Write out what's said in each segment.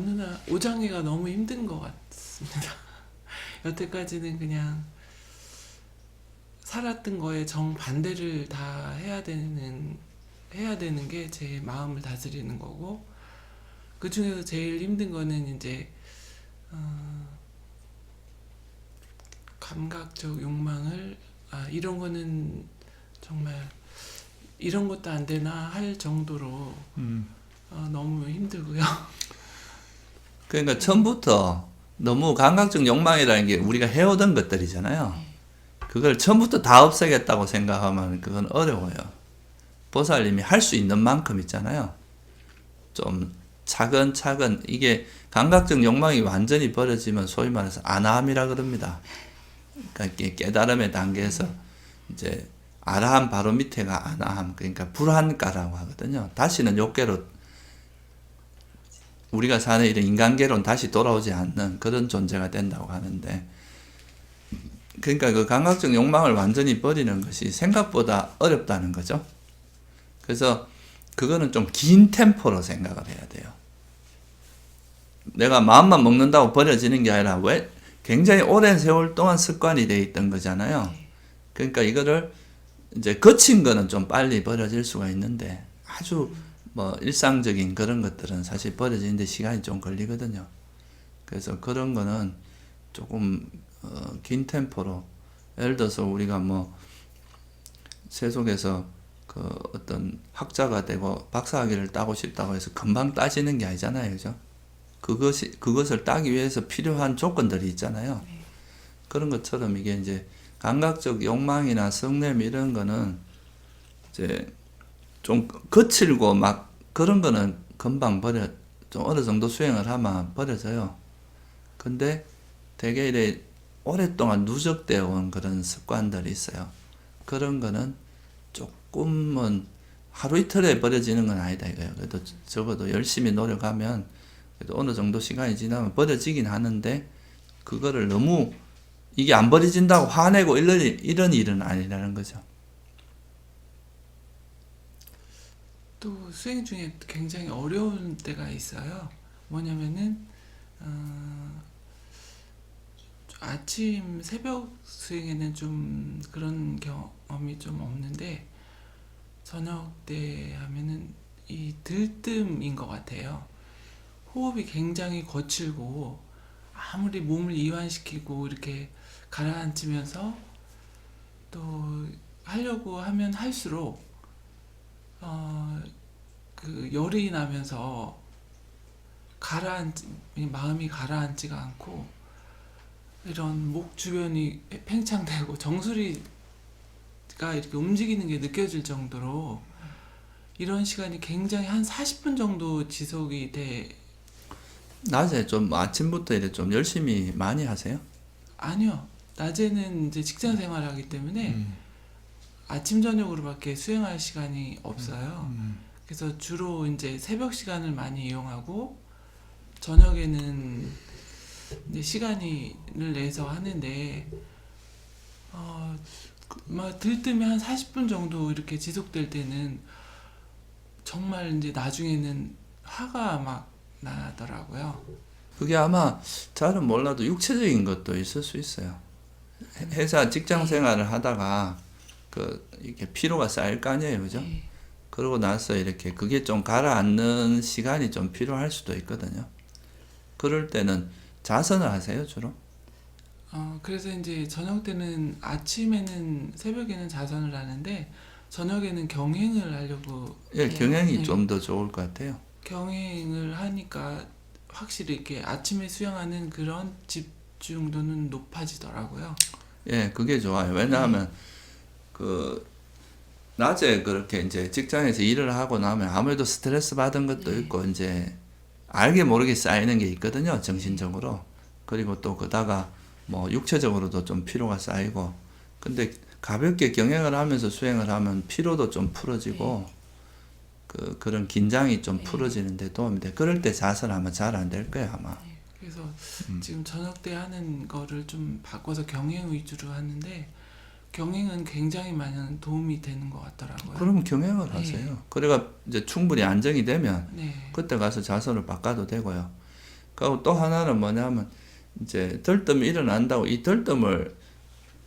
어느 날 오장애가 너무 힘든 것 같습니다. 여태까지는 그냥 살았던 거에 정반대를 다 해야 되는 게 제 마음을 다스리는 거고, 그 중에서 제일 힘든 거는 이제 감각적 욕망을 이런 거는 정말 이런 것도 안 되나 할 정도로 너무 힘들고요. 그러니까 처음부터 너무 감각적 욕망이라는 게 우리가 해오던 것들이잖아요. 그걸 처음부터 다 없애겠다고 생각하면 그건 어려워요. 보살님이 할 수 있는 만큼 있잖아요. 좀 차근차근 이게 감각적 욕망이 완전히 버려지면 소위 말해서 아나함이라 그럽니다. 그러니까 깨달음의 단계에서 이제 아라함 바로 밑에가 아나함, 그러니까 불한가라고 하거든요. 다시는 욕계로 우리가 사는 이런 인간계로는 다시 돌아오지 않는 그런 존재가 된다고 하는데, 그러니까 그 감각적 욕망을 완전히 버리는 것이 생각보다 어렵다는 거죠. 그래서 그거는 좀 긴 템포로 생각을 해야 돼요. 내가 마음만 먹는다고 버려지는 게 아니라 왜 굉장히 오랜 세월 동안 습관이 돼 있던 거잖아요. 그러니까 이거를 이제 거친 거는 좀 빨리 버려질 수가 있는데 아주 뭐 일상적인 그런 것들은 사실 버려지는데 시간이 좀 걸리거든요. 그래서 그런 거는 조금 긴 템포로, 예를 들어서 우리가 뭐 세속에서 그 어떤 학자가 되고 박사학위를 따고 싶다고 해서 금방 따지는 게 아니잖아요, 그죠? 그것을 따기 위해서 필요한 조건들이 있잖아요. 그런 것처럼 이게 이제 감각적 욕망이나 성냄 이런 거는 이제 좀 거칠고 막 그런 거는 금방 좀 어느 정도 수행을 하면 버려져요. 근데 되게 이래 오랫동안 누적되어 온 그런 습관들이 있어요. 그런 거는 조금은 하루 이틀에 버려지는 건 아니다 이거예요. 그래도 적어도 열심히 노력하면 그래도 어느 정도 시간이 지나면 버려지긴 하는데, 그거를 너무 이게 안 버려진다고 화내고 이런 일은 아니라는 거죠. 또 수행 중에 굉장히 어려운 때가 있어요. 뭐냐면은 아침 새벽 수행에는 좀 그런 경험이 좀 없는데, 저녁 때 하면은 이 들뜸인 것 같아요. 호흡이 굉장히 거칠고 아무리 몸을 이완시키고 이렇게 가라앉히면서 또 하려고 하면 할수록 그 열이 나면서 마음이 가라앉지가 않고 이런 목 주변이 팽창되고 정수리가 이렇게 움직이는 게 느껴질 정도로 이런 시간이 굉장히 한 40분 정도 지속이 돼. 낮에 좀 아침부터 이래 좀 열심히 많이 하세요? 아니요. 낮에는 이제 직장 생활을 하기 때문에 아침 저녁으로밖에 수행할 시간이 없어요. 그래서 주로 이제 새벽 시간을 많이 이용하고 저녁에는 이제 시간을 내서 하는데 막 들뜨면 한 40분 정도 이렇게 지속될 때는 정말 이제 나중에는 화가 막 나더라고요. 그게 아마 잘은 몰라도 육체적인 것도 있을 수 있어요. 회사 직장 생활을 하다가 이렇게 피로가 쌓일 거 아니에요, 그죠? 네. 그러고 나서 이렇게 그게 좀 가라앉는 시간이 좀 필요할 수도 있거든요. 그럴 때는 자선을 하세요, 주로? 그래서 이제 저녁 때는 아침에는 새벽에는 자선을 하는데 저녁에는 경행을 하려고 예, 해요. 경향이 네. 좀 더 좋을 것 같아요. 경행을 하니까 확실히 이렇게 아침에 수행하는 그런 집중도는 높아지더라고요. 예, 그게 좋아요. 왜냐하면 낮에 그렇게 이제 직장에서 일을 하고 나면 아무래도 스트레스 받은 것도 있고 이제 알게 모르게 쌓이는 게 있거든요, 정신적으로. 그리고 또 그다가 뭐 육체적으로도 좀 피로가 쌓이고. 근데 가볍게 경행을 하면서 수행을 하면 피로도 좀 풀어지고 그런 긴장이 좀 풀어지는데 도움이 돼. 그럴 때 자선하면 잘 안 될 거예요, 아마. 그래서 지금 저녁 때 하는 거를 좀 바꿔서 경행 위주로 하는데 경행은 굉장히 많은 도움이 되는 것 같더라고요. 그러면 경행을 하세요. 그래가 이제 충분히 안정이 되면 네. 그때 가서 자선을 바꿔도 되고요. 그리고 또 하나는 뭐냐면 이제 들뜸이 일어난다고 이 들뜸을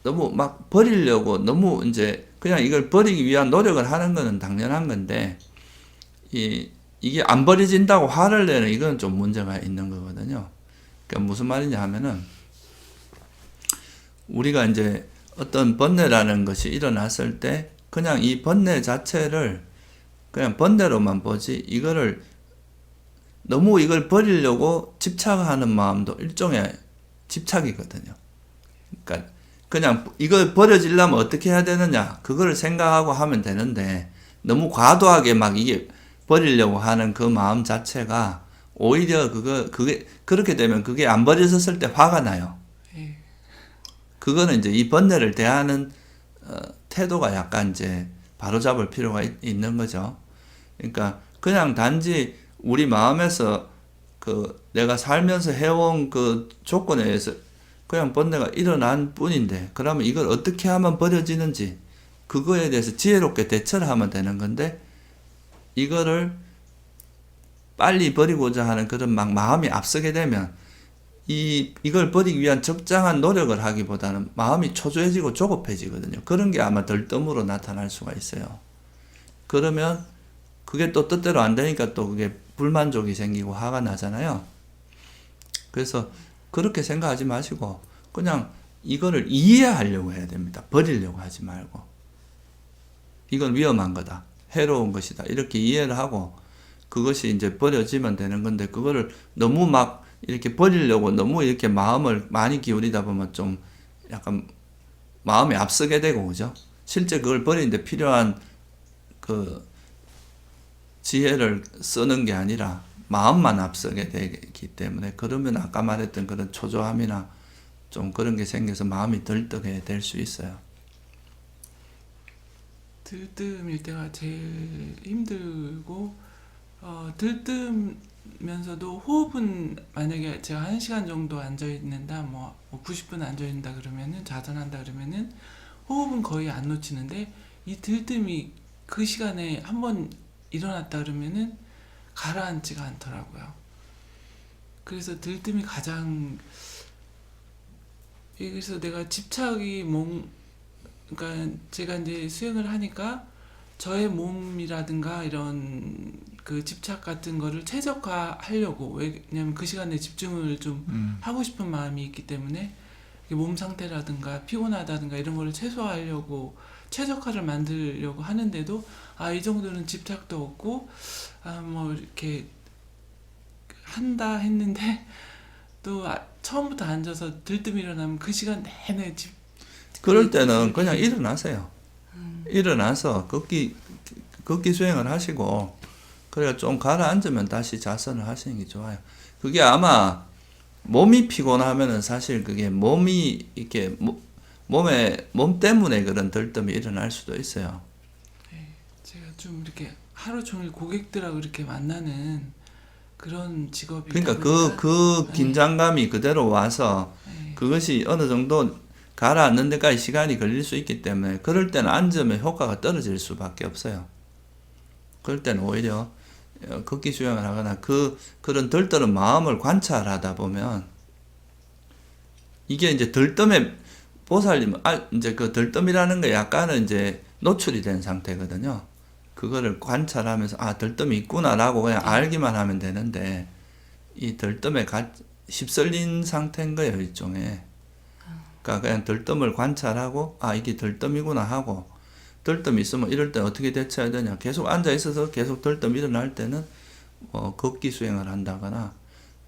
너무 막 버리려고 너무 이제 그냥 이걸 버리기 위한 노력을 하는 거는 당연한 건데 이게 안 버려진다고 화를 내는 이건 좀 문제가 있는 거거든요. 그러니까 무슨 말이냐 하면은 우리가 이제 어떤 번뇌라는 것이 일어났을 때 그냥 이 번뇌 자체를 그냥 번뇌로만 보지 이거를 너무 이걸 버리려고 집착하는 마음도 일종의 집착이거든요. 그러니까 그냥 이걸 버려지려면 어떻게 해야 되느냐 그거를 생각하고 하면 되는데 너무 과도하게 막 이게 버리려고 하는 그 마음 자체가 오히려 그게 그렇게 되면 그게 안 버려졌을 때 화가 나요. 예. 그거는 이제 이 번뇌를 대하는 태도가 약간 이제 바로잡을 필요가 있는 거죠. 그러니까 그냥 단지 우리 마음에서 그 내가 살면서 해온 그 조건에 의해서 그냥 번뇌가 일어난 뿐인데 그러면 이걸 어떻게 하면 버려지는지 그거에 대해서 지혜롭게 대처를 하면 되는 건데 이거를 빨리 버리고자 하는 그런 막 마음이 앞서게 되면 이걸 버리기 위한 적당한 노력을 하기보다는 마음이 초조해지고 조급해지거든요. 그런 게 아마 들뜸으로 나타날 수가 있어요. 그러면 그게 또 뜻대로 안 되니까 또 그게 불만족이 생기고 화가 나잖아요. 그래서 그렇게 생각하지 마시고 그냥 이거를 이해하려고 해야 됩니다. 버리려고 하지 말고. 이건 위험한 거다. 해로운 것이다. 이렇게 이해를 하고 그것이 이제 버려지면 되는 건데 그거를 너무 막 이렇게 버리려고 너무 이렇게 마음을 많이 기울이다 보면 좀 약간 마음이 앞서게 되고 그죠? 실제 그걸 버리는데 필요한 그 지혜를 쓰는 게 아니라 마음만 앞서게 되기 때문에 그러면 아까 말했던 그런 초조함이나 좀 그런 게 생겨서 마음이 들뜨게 될 수 있어요. 들뜸일 때가 제일 힘들고 들뜨면서도 호흡은 만약에 제가 1시간 정도 앉아있는다 뭐 90분 앉아있는다 그러면은 자전한다 그러면은 호흡은 거의 안 놓치는데 이 들뜸이 그 시간에 한번 일어났다 그러면은 가라앉지가 않더라고요. 그래서 들뜸이 가장 그래서 내가 집착이 그러니까 제가 이제 수행을 하니까 저의 몸이라든가 이런 그 집착 같은 거를 최적화하려고 왜냐면 그 시간에 집중을 좀 하고 싶은 마음이 있기 때문에 몸 상태라든가 피곤하다든가 이런 거를 최소화하려고 최적화를 만들려고 하는데도 이 정도는 집착도 없고 뭐 이렇게 한다 했는데 또 처음부터 앉아서 들뜸 일어나면 그 시간 내내 그럴 때는 그냥 일어나세요. 일어나서 걷기 수행을 하시고 그래야 좀 가라앉으면 다시 자선을 하시는 게 좋아요. 그게 아마 몸이 피곤하면은 사실 그게 몸이 이렇게 몸 때문에 그런 들뜸이 일어날 수도 있어요. 네, 제가 좀 이렇게 하루 종일 고객들하고 이렇게 만나는 그런 직업이 그러니까 그 긴장감이 그대로 와서 그것이 어느 정도 가라앉는 데까지 시간이 걸릴 수 있기 때문에 그럴 때는 앉으면 효과가 떨어질 수밖에 없어요. 그럴 때는 오히려 걷기 수행을 하거나 그런 들떠는 마음을 관찰하다 보면 이게 이제 들뜸에 보살님 이제 그 들뜸이라는 게 약간은 이제 노출이 된 상태거든요. 그거를 관찰하면서 들뜸이 있구나라고 그냥 알기만 하면 되는데 이 들뜸에 휩쓸린 상태인 거예요, 일종의. 그러니까 그냥 들뜸을 관찰하고 이게 들뜸이구나 하고 들뜸이 있으면 이럴 때 어떻게 대처해야 되냐. 계속 앉아 있어서 계속 들뜸 일어날 때는 걷기 수행을 한다거나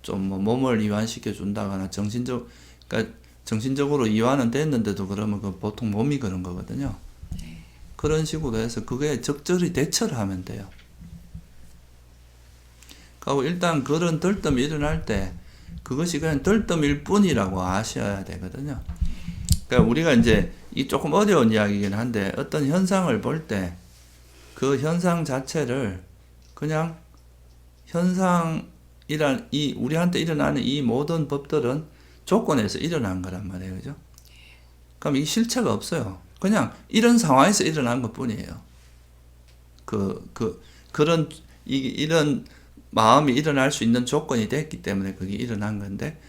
좀 몸을 이완시켜 준다거나 그러니까 정신적으로 이완은 됐는데도 그러면 그 보통 몸이 그런 거거든요. 네. 그런 식으로 해서 그게 적절히 대처를 하면 돼요. 그리고 일단 그런 들뜸이 일어날 때 그것이 그냥 들뜸일 뿐이라고 아셔야 되거든요. 그러니까 우리가 이제 이 조금 어려운 이야기이긴 한데 어떤 현상을 볼 때 그 현상 자체를 그냥 현상이란 우리한테 일어나는 이 모든 법들은 조건에서 일어난 거란 말이에요. 그죠? 그럼 이게 실체가 없어요. 그냥 이런 상황에서 일어난 것 뿐이에요. 이런 마음이 일어날 수 있는 조건이 됐기 때문에 그게 일어난 건데,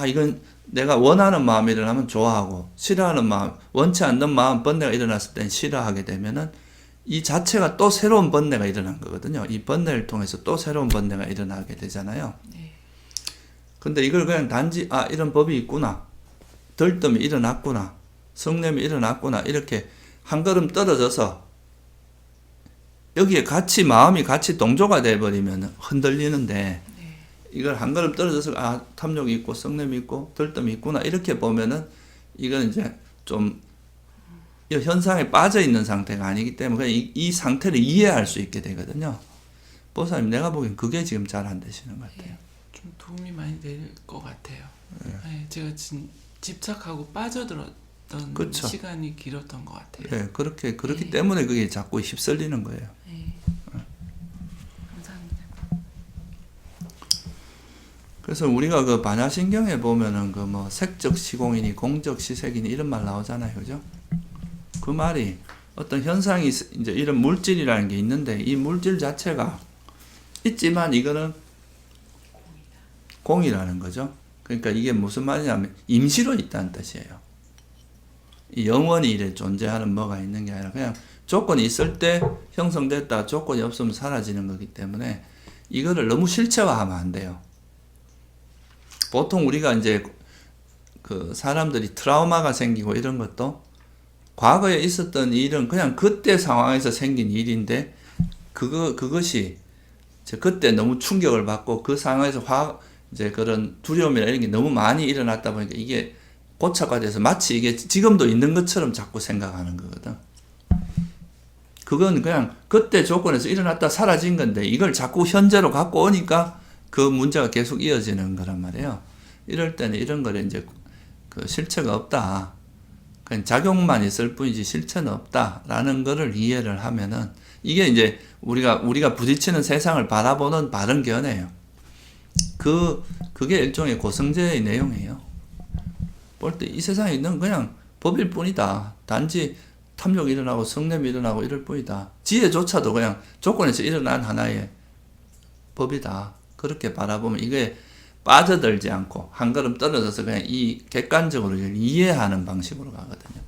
이건 내가 원하는 마음이 일어나면 좋아하고, 싫어하는 마음, 원치 않는 마음, 번뇌가 일어났을 땐 싫어하게 되면은 이 자체가 또 새로운 번뇌가 일어난 거거든요. 이 번뇌를 통해서 또 새로운 번뇌가 일어나게 되잖아요. 네. 근데 이걸 그냥 단지 이런 법이 있구나, 들뜸이 일어났구나, 성냄이 일어났구나, 이렇게 한 걸음 떨어져서 여기에 같이 마음이 같이 동조가 돼버리면 흔들리는데, 네. 이걸 한 걸음 떨어져서 탐욕이 있고 성냄이 있고 들뜸이 있구나 이렇게 보면은 이건 이제 좀 이 현상에 빠져 있는 상태가 아니기 때문에 이 상태를 이해할 수 있게 되거든요. 보사님, 내가 보기엔 그게 지금 잘 안 되시는 것 같아요. 네. 좀 도움이 많이 될 것 같아요. 네. 제가 집착하고 빠져들었던 그쵸. 시간이 길었던 것 같아요. 네, 그렇기 네. 때문에 그게 자꾸 휩쓸리는 거예요. 네. 감사합니다. 그래서 우리가 그 반야신경에 보면은 그 뭐 색적 시공이니 공적 시색이니 이런 말 나오잖아요, 그죠? 그 말이 어떤 현상이 이제 이런 물질이라는 게 있는데, 이 물질 자체가 있지만 이거는 공이라는 거죠. 그러니까 이게 무슨 말이냐면 임시로 있다는 뜻이에요. 이 영원히 이래 존재하는 뭐가 있는 게 아니라 그냥 조건이 있을 때 형성됐다, 조건이 없으면 사라지는 거기 때문에 이거를 너무 실체화하면 안 돼요. 보통 우리가 이제 그 사람들이 트라우마가 생기고 이런 것도 과거에 있었던 일은 그냥 그때 상황에서 생긴 일인데, 그것이 이제 그때 너무 충격을 받고 그 상황에서 이제 그런 두려움이나 이런 게 너무 많이 일어났다 보니까 이게 고착화 돼서 마치 이게 지금도 있는 것처럼 자꾸 생각하는 거거든. 그건 그냥 그때 조건에서 일어났다 사라진 건데, 이걸 자꾸 현재로 갖고 오니까 그 문제가 계속 이어지는 거란 말이에요. 이럴 때는 이런 거를 이제 그 실체가 없다, 그냥 작용만 있을 뿐이지 실체는 없다라는 거를 이해를 하면은 이게 이제 우리가 부딪히는 세상을 바라보는 바른 견해예요. 그게 일종의 고성제의 내용이에요. 볼 때 이 세상에 있는 그냥 법일 뿐이다. 단지 탐욕이 일어나고 성냄이 일어나고 이럴 뿐이다. 지혜조차도 그냥 조건에서 일어난 하나의 법이다. 그렇게 바라보면 이게 빠져들지 않고 한 걸음 떨어져서 그냥 이 객관적으로 이해하는 방식으로 가거든요.